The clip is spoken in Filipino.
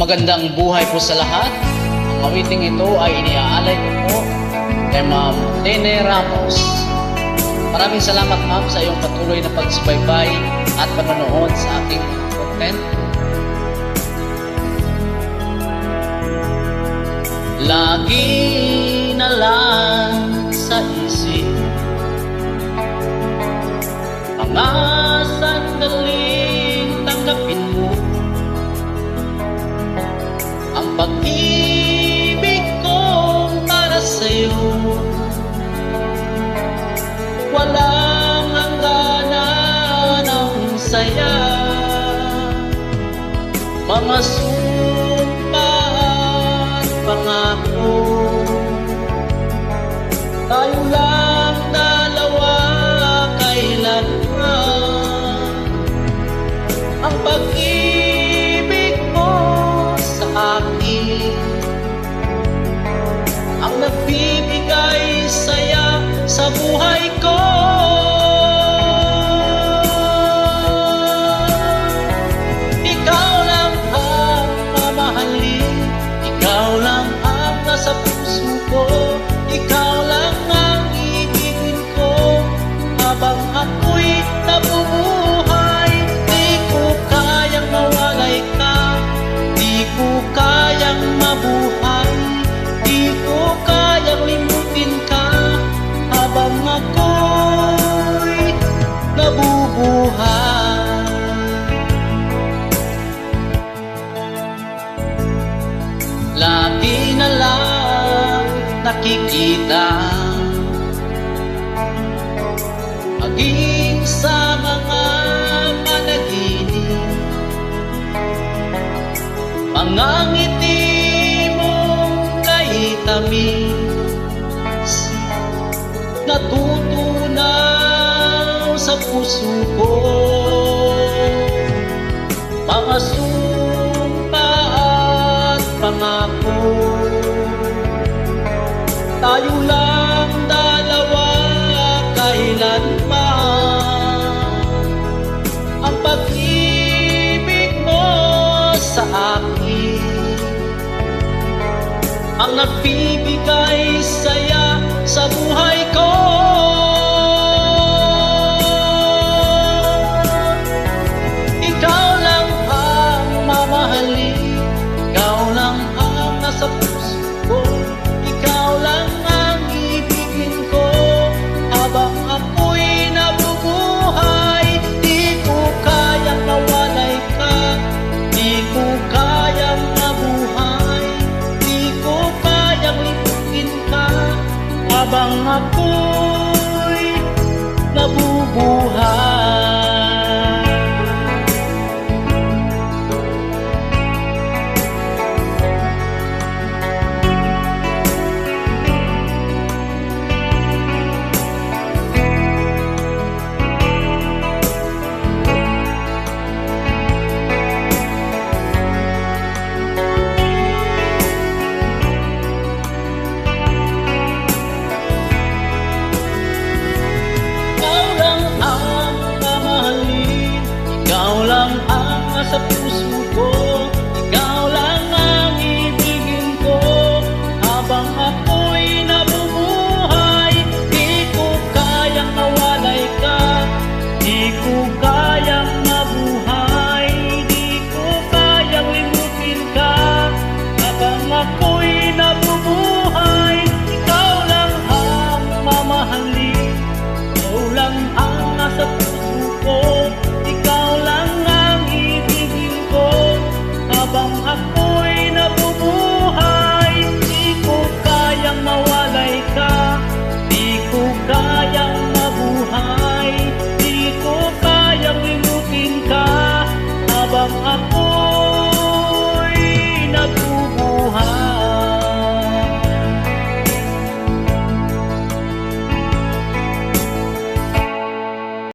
Magandang buhay po sa lahat. Ang awiting ito ay iniaalay ko po kay Ma'am Tene Ramos. Maraming salamat ma'am sa iyong patuloy na pagsubaybay at panonood sa aking content. Lagi na lang sa isip mga sandaling tanggapin mo ang pag-ibig ko para sa'yo. Walang hangganan ang saya, mga sumpa at pangako. Tayo lang dalawa kailanman, ang pag-ibig mo sa akin ang nagbibigay saya sa buhay ko. Ikaw lang ang mamahalin, ikaw lang ang nasa puso ko, ikaw lang ang ibigin ko habang ako'y nabubuhay. Di ko kayang mawalay ka, di ko kayang mabuhay, di ko kayang limutin ka habang ako'y nabubuhay. Lagi na lang nakikita, maging sa mga panaginip, mga ngiti mong kay tamis, natutunaw sa puso ko, mga sumpa at pangako. Tayo lang dalawa kailanman, ang pag-ibig mo sa akin ang nagbibigay saya sa buhay ko. Ikaw lang ang mamahalin, ikaw lang ang nasa puso ko, ikaw lang ang ibigin ko habang ako'y nabubuhay. Di ko kayang mawalay ka, di ko kayang mabuhay, di ko kayang limutin ka habang ako'y nabubuhay. Sa puso ko, ikaw lang ang ibigin ko habang ako'y nabubuhay. Di ko kayang mawalay ka, di ko kayang mabuhay, di ko kayang limutin ka habang ako'y nabubuhay. Ikaw lang ang mamahalin, ikaw lang ang nasa puso ko,